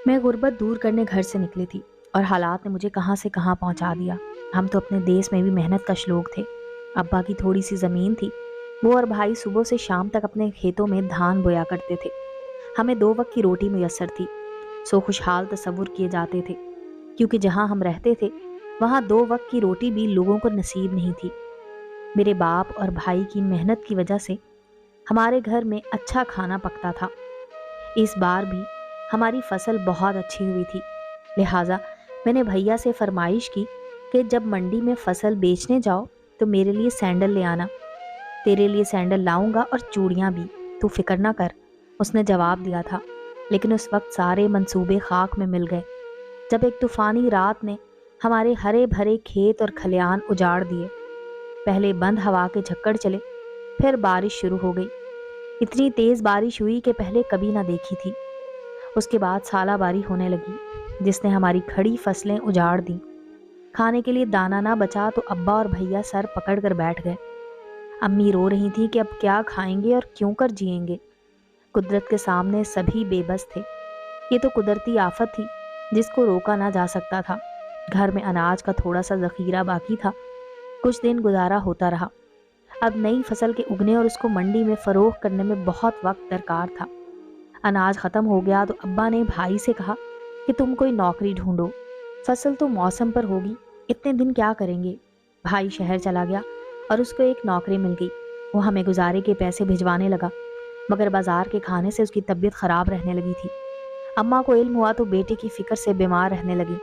میں غربت دور کرنے گھر سے نکلی تھی اور حالات نے مجھے کہاں سے کہاں پہنچا دیا۔ ہم تو اپنے دیس میں بھی محنت کش لوگ تھے۔ ابا کی تھوڑی سی زمین تھی، وہ اور بھائی صبح سے شام تک اپنے کھیتوں میں دھان بویا کرتے تھے۔ ہمیں 2 وقت کی روٹی میسر تھی، سو خوشحال تصور کیے جاتے تھے، کیونکہ جہاں ہم رہتے تھے وہاں 2 وقت کی روٹی بھی لوگوں کو نصیب نہیں تھی۔ میرے باپ اور بھائی کی محنت کی وجہ سے ہمارے گھر میں اچھا کھانا پکتا تھا۔ اس بار بھی ہماری فصل بہت اچھی ہوئی تھی، لہٰذا میں نے بھیا سے فرمائش کی کہ جب منڈی میں فصل بیچنے جاؤ تو میرے لیے سینڈل لے آنا۔ تیرے لیے سینڈل لاؤں گا اور چوڑیاں بھی، تو فکر نہ کر، اس نے جواب دیا تھا۔ لیکن اس وقت سارے منصوبے خاک میں مل گئے جب ایک طوفانی رات نے ہمارے ہرے بھرے کھیت اور کھلیان اجاڑ دیے۔ پہلے بند ہوا کے جھکڑ چلے، پھر بارش شروع ہو گئی۔ اتنی تیز بارش ہوئی کہ پہلے کبھی نہ دیکھی تھی۔ اس کے بعد سالہ باری ہونے لگی جس نے ہماری کھڑی فصلیں اجاڑ دیں۔ کھانے کے لیے دانہ نہ بچا تو ابا اور بھیا سر پکڑ کر بیٹھ گئے۔ امی رو رہی تھی کہ اب کیا کھائیں گے اور کیوں کر جئیں گے۔ قدرت کے سامنے سبھی بے بس تھے۔ یہ تو قدرتی آفت تھی جس کو روکا نہ جا سکتا تھا۔ گھر میں اناج کا تھوڑا سا ذخیرہ باقی تھا، کچھ دن گزارا ہوتا رہا۔ اب نئی فصل کے اگنے اور اس کو منڈی میں فروخت کرنے میں بہت وقت درکار تھا۔ اناج ختم ہو گیا تو ابا نے بھائی سے کہا کہ تم کوئی نوکری ڈھونڈو، فصل تو موسم پر ہوگی، اتنے دن کیا کریں گے۔ بھائی شہر چلا گیا اور اس کو ایک نوکری مل گئی۔ وہ ہمیں گزارے کے پیسے بھجوانے لگا، مگر بازار کے کھانے سے اس کی طبیعت خراب رہنے لگی تھی۔ اماں کو علم ہوا تو بیٹے کی فکر سے بیمار رہنے لگی۔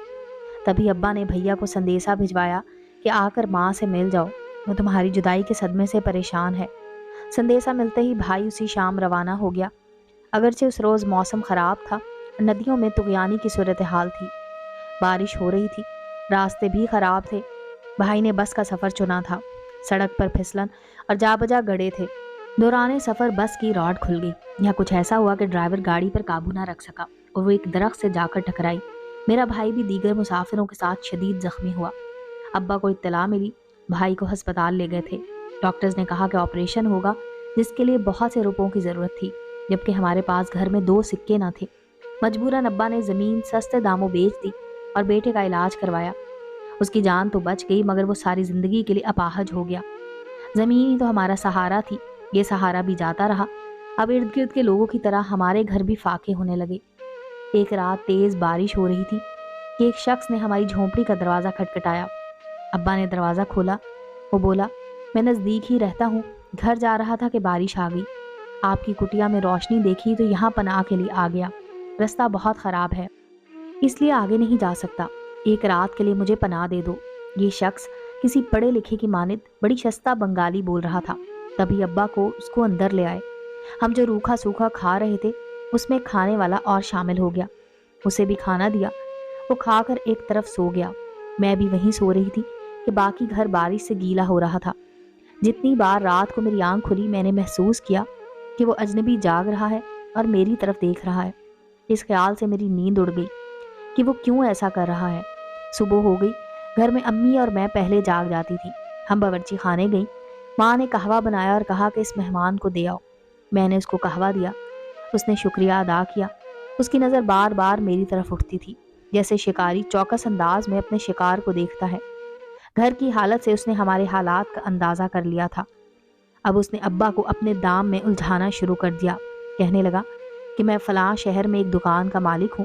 تبھی ابا نے بھیا کو سندیسہ بھجوایا کہ آ کر ماں سے مل جاؤ، وہ تمہاری جدائی کے صدمے سے پریشان ہے۔ سندیسہ ملتے ہی بھائی اسی شام روانہ ہو گیا۔ اگرچہ اس روز موسم خراب تھا، ندیوں میں طغیانی کی صورتحال تھی، بارش ہو رہی تھی، راستے بھی خراب تھے۔ بھائی نے بس کا سفر چنا تھا۔ سڑک پر پھسلن اور جا بجا گڑھے تھے۔ دوران سفر بس کی راڈ کھل گئی یا کچھ ایسا ہوا کہ ڈرائیور گاڑی پر قابو نہ رکھ سکا اور وہ ایک درخت سے جا کر ٹکرائی۔ میرا بھائی بھی دیگر مسافروں کے ساتھ شدید زخمی ہوا۔ ابا کو اطلاع ملی، بھائی کو ہسپتال لے گئے تھے۔ ڈاکٹرز نے کہا کہ آپریشن ہوگا جس کے لیے بہت سے روپوں کی ضرورت تھی، جبکہ ہمارے پاس گھر میں 2 سکے نہ تھے۔ مجبوراً ابا نے زمین سستے داموں بیچ دی اور بیٹے کا علاج کروایا۔ اس کی جان تو بچ گئی مگر وہ ساری زندگی کے لیے اپاہج ہو گیا۔ زمین ہی تو ہمارا سہارا تھی، یہ سہارا بھی جاتا رہا۔ اب ارد گرد کے لوگوں کی طرح ہمارے گھر بھی فاقے ہونے لگے۔ ایک رات تیز بارش ہو رہی تھی کہ ایک شخص نے ہماری جھونپڑی کا دروازہ کھٹکھٹایا۔ ابا نے دروازہ کھولا۔ وہ بولا، میں نزدیک ہی رہتا ہوں، گھر جا رہا تھا کہ بارش آ گئی۔ آپ کی کٹیا میں روشنی دیکھی تو یہاں پناہ کے لیے آ گیا۔ رستہ بہت خراب ہے، اس لیے آگے نہیں جا سکتا، ایک رات کے لیے مجھے پناہ دے دو۔ یہ شخص کسی پڑھے لکھے کی مانند بڑی شستہ بنگالی بول رہا تھا۔ تبھی ابا اس کو اندر لے آئے۔ ہم جو روکھا سوکھا کھا رہے تھے اس میں کھانے والا اور شامل ہو گیا۔ اسے بھی کھانا دیا، وہ کھا کر ایک طرف سو گیا۔ میں بھی وہیں سو رہی تھی کہ باقی گھر بارش سے گیلا ہو رہا تھا۔ جتنی بار رات کو میری آنکھ کھلی میں نے محسوس کیا کہ وہ اجنبی جاگ رہا ہے اور میری طرف دیکھ رہا ہے۔ اس خیال سے میری نیند اڑ گئی کہ وہ کیوں ایسا کر رہا ہے۔ صبح ہو گئی، گھر میں امی اور میں پہلے جاگ جاتی تھی۔ ہم باورچی خانے گئیں، ماں نے قہوہ بنایا اور کہا کہ اس مہمان کو دے آؤ۔ میں نے اس کو قہوہ دیا، اس نے شکریہ ادا کیا۔ اس کی نظر بار بار میری طرف اٹھتی تھی، جیسے شکاری چوکس انداز میں اپنے شکار کو دیکھتا ہے۔ گھر کی حالت سے اس نے ہمارے حالات کا اندازہ کر لیا تھا۔ اب اس نے ابا کو اپنے دام میں الجھانا شروع کر دیا۔ کہنے لگا کہ میں فلاں شہر میں ایک دکان کا مالک ہوں،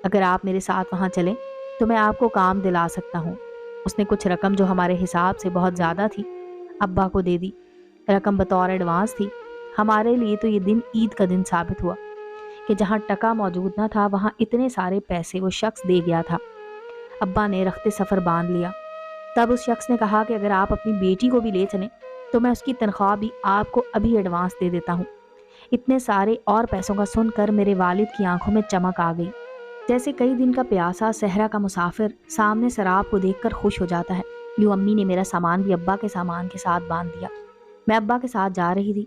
اگر آپ میرے ساتھ وہاں چلیں تو میں آپ کو کام دلا سکتا ہوں۔ اس نے کچھ رقم جو ہمارے حساب سے بہت زیادہ تھی ابا کو دے دی۔ رقم بطور ایڈوانس تھی۔ ہمارے لیے تو یہ دن عید کا دن ثابت ہوا کہ جہاں ٹکا موجود نہ تھا وہاں اتنے سارے پیسے وہ شخص دے گیا تھا۔ ابا نے رخت سفر باندھ لیا۔ تب اس شخص نے کہا کہ اگر آپ اپنی بیٹی کو بھی لے چلیں تو میں اس کی تنخواہ بھی آپ کو ابھی ایڈوانس دے دیتا ہوں۔ اتنے سارے اور پیسوں کا سن کر میرے والد کی آنکھوں میں چمک آ گئی، جیسے کئی دن کا پیاسا صحرا کا مسافر سامنے سراب کو دیکھ کر خوش ہو جاتا ہے۔ یوں امی نے میرا سامان بھی ابا کے سامان کے ساتھ باندھ دیا۔ میں ابا کے ساتھ جا رہی تھی،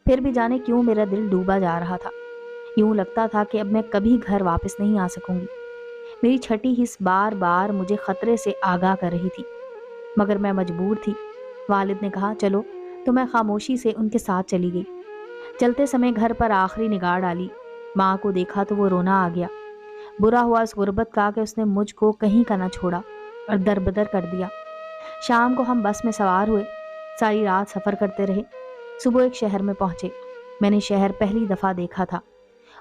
پھر بھی جانے کیوں میرا دل ڈوبا جا رہا تھا۔ یوں لگتا تھا کہ اب میں کبھی گھر واپس نہیں آ سکوں گی۔ میری چھٹی حص بار بار مجھے خطرے سے آگاہ کر رہی تھی، مگر میں مجبور تھی۔ والد نے کہا چلو، تو میں خاموشی سے ان کے ساتھ چلی گئی۔ چلتے سمے گھر پر آخری نگاہ ڈالی، ماں کو دیکھا تو وہ رونا آ گیا۔ برا ہوا اس غربت کا کہ اس نے مجھ کو کہیں کا نہ چھوڑا اور دربدر کر دیا۔ شام کو ہم بس میں سوار ہوئے، ساری رات سفر کرتے رہے، صبح ایک شہر میں پہنچے۔ میں نے شہر پہلی دفعہ دیکھا تھا۔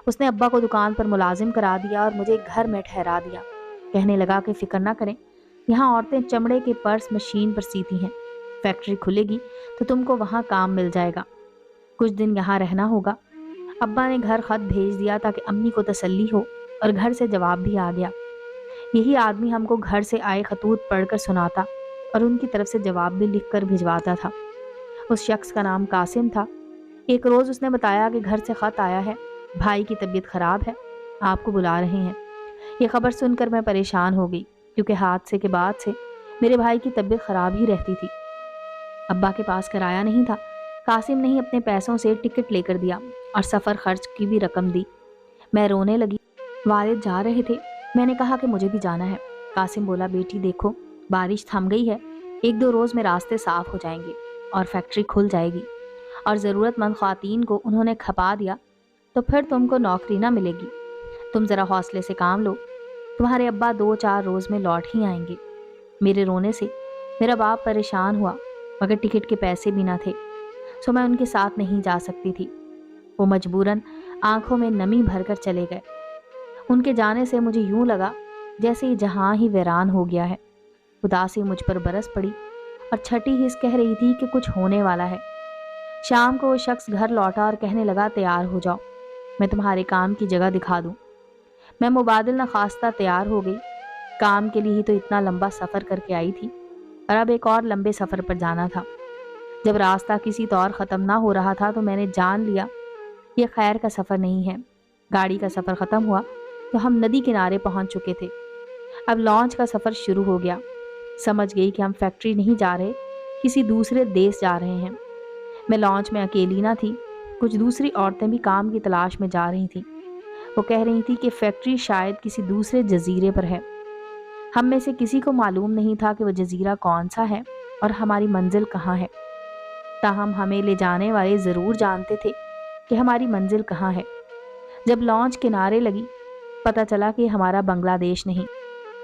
اس نے ابا کو دکان پر ملازم کرا دیا اور مجھے گھر میں ٹھہرا دیا۔ کہنے لگا کہ فکر نہ کریں، یہاں عورتیں چمڑے کے پرس مشین پر سیتی ہیں، فیکٹری کھلے گی تو تم کو وہاں کام مل جائے گا، کچھ دن یہاں رہنا ہوگا۔ ابا نے گھر خط بھیج دیا تاکہ امی کو تسلی ہو، اور گھر سے جواب بھی آ گیا۔ یہی آدمی ہم کو گھر سے آئے خطوط پڑھ کر سناتا اور ان کی طرف سے جواب بھی لکھ کر بھجواتا تھا۔ اس شخص کا نام قاسم تھا۔ ایک روز اس نے بتایا کہ گھر سے خط آیا ہے، بھائی کی طبیعت خراب ہے، آپ کو بلا رہے ہیں۔ یہ خبر سن کر میں پریشان ہو گئی، کیونکہ حادثے کے بعد سے میرے بھائی کی طبیعت خراب ہی رہتی تھی۔ ابا کے پاس کرایہ نہیں تھا۔ قاسم نے ہی اپنے پیسوں سے ٹکٹ لے کر دیا اور سفر خرچ کی بھی رقم دی۔ میں رونے لگی۔ والد جا رہے تھے، میں نے کہا کہ مجھے بھی جانا ہے۔ قاسم بولا، بیٹی دیکھو، بارش تھم گئی ہے، ایک دو روز میں راستے صاف ہو جائیں گے اور فیکٹری کھل جائے گی، اور ضرورت مند خواتین کو انہوں نے کھپا دیا تو پھر تم کو نوکری نہ ملے گی۔ تم ذرا حوصلے سے کام لو، تمہارے ابا 2-4 روز میں لوٹ ہی آئیں گے۔ میرے رونے سے میرا باپ پریشان ہوا، مگر ٹکٹ کے پیسے بھی نہ تھے، سو میں ان کے ساتھ نہیں جا سکتی تھی۔ وہ مجبوراً آنکھوں میں نمی بھر کر چلے گئے۔ ان کے جانے سے مجھے یوں لگا جیسے یہ جہاں ہی ویران ہو گیا ہے۔ اداسی مجھ پر برس پڑی اور چھٹی حس کہہ رہی تھی کہ کچھ ہونے والا ہے۔ شام کو وہ شخص گھر لوٹا اور کہنے لگا، تیار ہو جاؤ، میں تمہارے کام کی جگہ دکھا دوں۔ میں مبادل نخواستہ تیار ہو گئی۔ کام کے لیے ہی تو اتنا لمبا سفر کر کے آئی تھی، اور اب ایک اور لمبے سفر پر جانا تھا۔ جب راستہ کسی طور ختم نہ ہو رہا تھا تو میں نے جان لیا یہ خیر کا سفر نہیں ہے۔ گاڑی کا سفر ختم ہوا تو ہم ندی کنارے پہنچ چکے تھے۔ اب لانچ کا سفر شروع ہو گیا۔ سمجھ گئی کہ ہم فیکٹری نہیں جا رہے، کسی دوسرے دیش جا رہے ہیں۔ میں لانچ میں اکیلی نہ تھی، کچھ دوسری عورتیں بھی کام کی تلاش میں جا رہی تھیں۔ وہ کہہ رہی تھی کہ فیکٹری شاید کسی دوسرے جزیرے پر ہے۔ ہم میں سے کسی کو معلوم نہیں تھا کہ وہ جزیرہ کون سا ہے اور ہماری منزل کہاں ہے، تاہم ہمیں لے جانے والے ضرور جانتے تھے کہ ہماری منزل کہاں ہے۔ جب لانچ کنارے لگی، پتہ چلا کہ ہمارا بنگلہ دیش نہیں،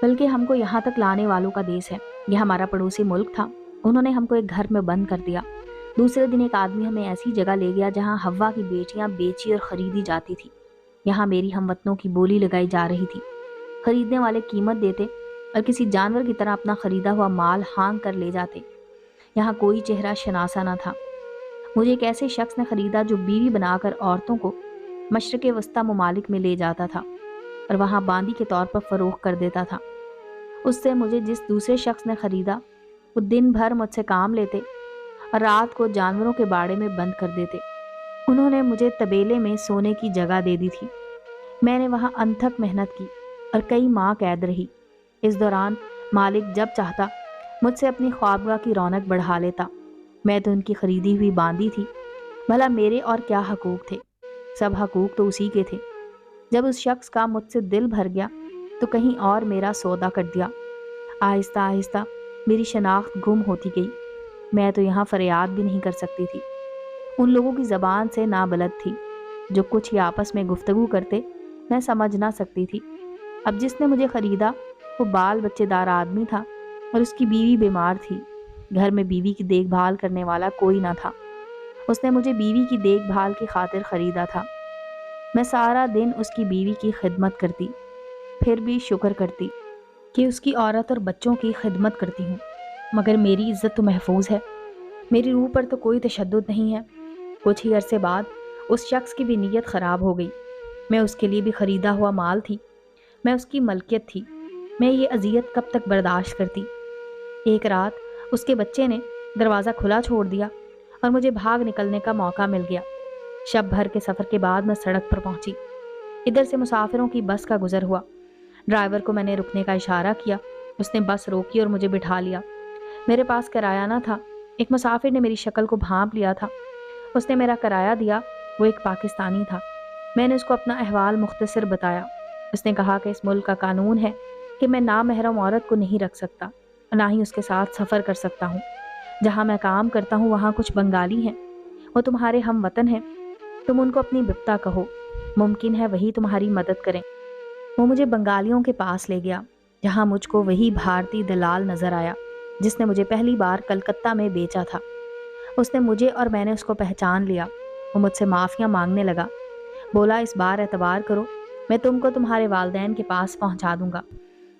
بلکہ ہم کو یہاں تک لانے والوں کا دیش ہے۔ یہ ہمارا پڑوسی ملک تھا۔ انہوں نے ہم کو ایک گھر میں بند کر دیا۔ دوسرے دن ایک آدمی ہمیں ایسی جگہ لے گیا جہاں ہوا کی بیٹیاں بیچی اور خریدی جاتی تھی۔ یہاں میری ہم وطنوں کی بولی لگائی جا رہی تھی۔ خریدنے والے قیمت دیتے اور کسی جانور کی طرح اپنا خریدا ہوا مال ہانک کر لے جاتے۔ یہاں کوئی چہرہ شناسا نہ تھا۔ مجھے ایک ایسے شخص نے خریدا جو بیوی بنا کر عورتوں کو مشرق وسطی ممالک میں لے جاتا تھا اور وہاں باندی کے طور پر فروخت کر دیتا تھا۔ اس سے مجھے جس دوسرے شخص نے خریدا، وہ دن بھر مجھ سے کام لیتے اور رات کو جانوروں کے باڑے میں بند کر دیتے۔ انہوں نے مجھے طبیلے میں سونے کی جگہ دے دی تھی۔ میں نے وہاں انتھک محنت کی اور کئی ماہ قید رہی۔ اس دوران مالک جب چاہتا مجھ سے اپنی خوابگاہ کی رونق بڑھا لیتا۔ میں تو ان کی خریدی ہوئی باندی تھی، بھلا میرے اور کیا حقوق تھے؟ سب حقوق تو اسی کے تھے۔ جب اس شخص کا مجھ سے دل بھر گیا تو کہیں اور میرا سودا کر دیا۔ آہستہ آہستہ میری شناخت گم ہوتی گئی۔ میں تو یہاں فریاد بھی نہیں کر سکتی تھی، ان لوگوں کی زبان سے نابلد تھی۔ جو کچھ ہی آپس میں گفتگو کرتے میں سمجھ نہ سکتی تھی۔ اب جس نے مجھے خریدا وہ بال بچے دار آدمی تھا اور اس کی بیوی بیمار تھی۔ گھر میں بیوی کی دیکھ بھال کرنے والا کوئی نہ تھا۔ اس نے مجھے بیوی کی دیکھ بھال کی خاطر خریدا تھا۔ میں سارا دن اس کی بیوی کی خدمت کرتی، پھر بھی شکر کرتی کہ اس کی عورت اور بچوں کی خدمت کرتی ہوں، مگر میری عزت تو محفوظ ہے، میری روح پر تو کوئی تشدد نہیں ہے۔ کچھ ہی عرصے بعد اس شخص کی بھی نیت خراب ہو گئی۔ میں اس کے لیے بھی خریدا ہوا مال تھی، میں اس کی ملکیت تھی۔ میں یہ اذیت کب تک برداشت کرتی؟ ایک رات اس کے بچے نے دروازہ کھلا چھوڑ دیا اور مجھے بھاگ نکلنے کا موقع مل گیا۔ شب بھر کے سفر کے بعد میں سڑک پر پہنچی۔ ادھر سے مسافروں کی بس کا گزر ہوا۔ ڈرائیور کو میں نے رکنے کا اشارہ کیا، اس نے بس روکی اور مجھے بٹھا لیا۔ میرے پاس کرایہ نہ تھا۔ ایک مسافر نے میری شکل کو بھانپ لیا تھا، اس نے میرا کرایہ دیا۔ وہ ایک پاکستانی تھا۔ میں نے اس کو اپنا احوال مختصر بتایا۔ اس نے کہا کہ اس ملک کا قانون ہے کہ میں نامحرم عورت کو نہیں رکھ سکتا اور نہ ہی اس کے ساتھ سفر کر سکتا ہوں۔ جہاں میں کام کرتا ہوں وہاں کچھ بنگالی ہیں، وہ تمہارے ہم وطن ہیں، تم ان کو اپنی بپتا کہو، ممکن ہے وہی تمہاری مدد کریں۔ وہ مجھے بنگالیوں کے پاس لے گیا، جہاں مجھ کو وہی بھارتی دلال نظر آیا جس نے مجھے پہلی بار کلکتہ میں بیچا تھا۔ اس نے مجھے اور میں نے اس کو پہچان لیا۔ وہ مجھ سے معافیاں مانگنے لگا، بولا اس بار اعتبار کرو، میں تم کو تمہارے والدین کے پاس پہنچا دوں گا،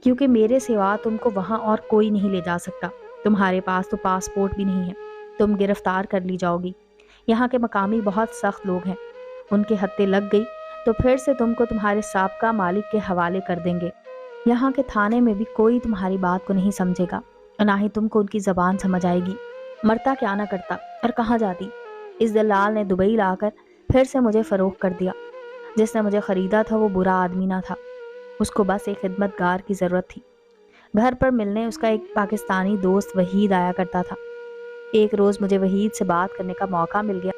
کیونکہ میرے سوا تم کو وہاں اور کوئی نہیں لے جا سکتا۔ تمہارے پاس تو پاسپورٹ بھی نہیں ہے، تم گرفتار کر لی جاؤ گی۔ یہاں کے مقامی بہت سخت لوگ ہیں، ان کے ہتھے لگ گئی تو پھر سے تم کو تمہارے سابقہ مالک کے حوالے کر دیں گے۔ یہاں کے تھانے میں بھی کوئی تمہاری بات کو نہیں سمجھے گا، اور نہ ہی تم کو ان کی زبان سمجھ آئے گی۔ مرتا کیا نہ کرتا اور کہاں جاتی۔ اس دلال نے دبئی لا کر پھر سے مجھے فروخت کر دیا۔ جس نے مجھے خریدا تھا وہ برا آدمی نہ تھا، اس کو بس ایک خدمت گار کی ضرورت تھی۔ گھر پر ملنے اس کا ایک پاکستانی دوست وحید آیا کرتا تھا۔ ایک روز مجھے وحید سے بات کرنے کا موقع مل گیا۔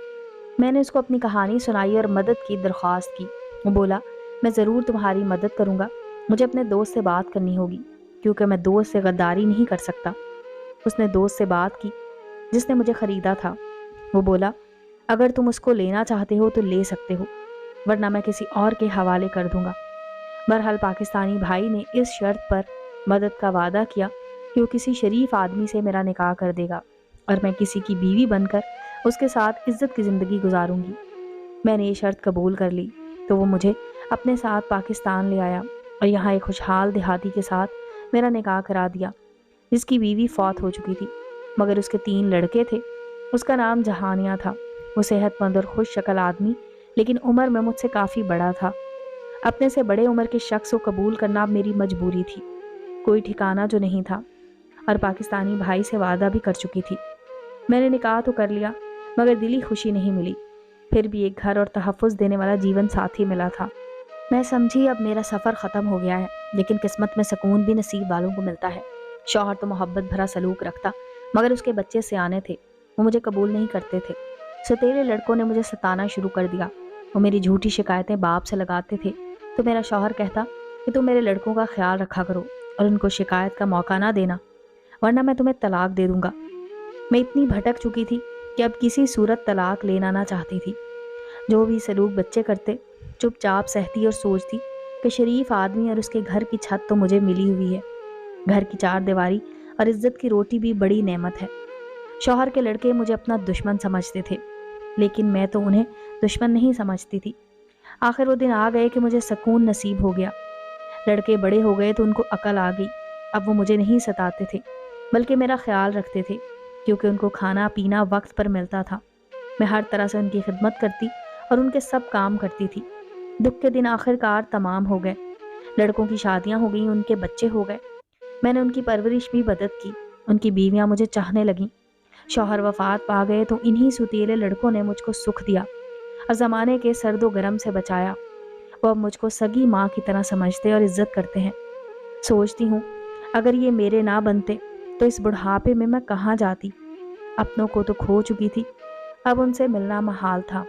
میں نے اس کو اپنی کہانی سنائی اور مدد کی درخواست کی۔ وہ بولا، میں ضرور تمہاری مدد کروں گا، مجھے اپنے دوست سے بات کرنی ہوگی، کیونکہ میں دوست سے غداری نہیں کر سکتا۔ اس نے دوست سے بات کی جس نے مجھے خریدا تھا۔ وہ بولا، اگر تم اس کو لینا چاہتے ہو تو لے سکتے ہو، ورنہ میں کسی اور کے حوالے کر دوں گا۔ بہرحال پاکستانی بھائی نے اس شرط پر مدد کا وعدہ کیا کہ وہ کسی شریف آدمی سے میرا نکاح کر دے گا اور میں کسی کی بیوی بن کر اس کے ساتھ عزت کی زندگی گزاروں گی۔ میں نے یہ شرط قبول کر لی تو وہ مجھے اپنے ساتھ پاکستان لے آیا اور یہاں ایک خوشحال دیہاتی کے ساتھ میرا نکاح کرا دیا، جس کی بیوی فوت ہو چکی تھی مگر اس کے 3 لڑکے تھے۔ اس کا نام جہانیہ تھا۔ وہ صحت مند اور خوش شکل آدمی، لیکن عمر میں مجھ سے کافی بڑا تھا۔ اپنے سے بڑے عمر کے شخص کو قبول کرنا اب میری مجبوری تھی، کوئی ٹھکانہ جو نہیں تھا، اور پاکستانی بھائی سے وعدہ بھی کر چکی تھی۔ میں نے نکاح تو کر لیا مگر دلی خوشی نہیں ملی۔ پھر بھی ایک گھر اور تحفظ دینے والا جیون ساتھی ملا تھا۔ میں سمجھی اب میرا سفر ختم ہو گیا ہے، لیکن قسمت میں سکون بھی نصیب والوں کو ملتا ہے۔ شوہر تو محبت بھرا سلوک رکھتا مگر اس کے بچے سیانے تھے، وہ مجھے قبول نہیں کرتے تھے۔ ستیلے لڑکوں نے مجھے ستانا شروع کر دیا۔ وہ میری جھوٹی شکایتیں باپ سے لگاتے تھے تو میرا شوہر کہتا کہ تم میرے لڑکوں کا خیال رکھا کرو اور ان کو شکایت کا موقع نہ دینا، ورنہ میں تمہیں طلاق دے دوں گا۔ میں اتنی بھٹک چکی تھی کہ اب کسی صورت طلاق لینا نہ چاہتی تھی۔ جو بھی سلوک بچے کرتے چپ چاپ سہتی اور سوچتی کہ شریف آدمی اور اس کے گھر کی چھت تو مجھے ملی ہوئی ہے۔ گھر کی 4 دیواری اور عزت کی روٹی بھی بڑی نعمت ہے۔ شوہر کے لڑکے مجھے اپنا دشمن سمجھتے تھے، لیکن میں تو انہیں دشمن نہیں سمجھتی تھی۔ آخر وہ دن آ گئے کہ مجھے سکون نصیب ہو گیا۔ لڑکے بڑے ہو گئے تو ان کو عقل آ گئی۔ اب وہ مجھے نہیں ستاتے تھے بلکہ میرا خیال رکھتے تھے، کیونکہ ان کو کھانا پینا وقت پر ملتا تھا۔ میں ہر طرح سے ان کی خدمت کرتی اور ان کے سب کام کرتی تھی۔ دکھ کے دن آخر کار تمام ہو گئے۔ لڑکوں کی شادیاں ہو گئیں، ان کے بچے ہو گئے۔ میں نے ان کی پرورش بھی مدد کی، ان کی بیویاں مجھے چاہنے لگیں۔ شوہر وفات پا گئے تو انہی ستیلے لڑکوں نے مجھ کو سکھ دیا اور زمانے کے سرد و گرم سے بچایا۔ وہ اب مجھ کو سگی ماں کی طرح سمجھتے اور عزت کرتے ہیں۔ سوچتی ہوں اگر یہ میرے نہ بنتے تو اس بڑھاپے میں کہاں جاتی۔ اپنوں کو تو کھو چکی تھی، اب ان سے ملنا محال تھا۔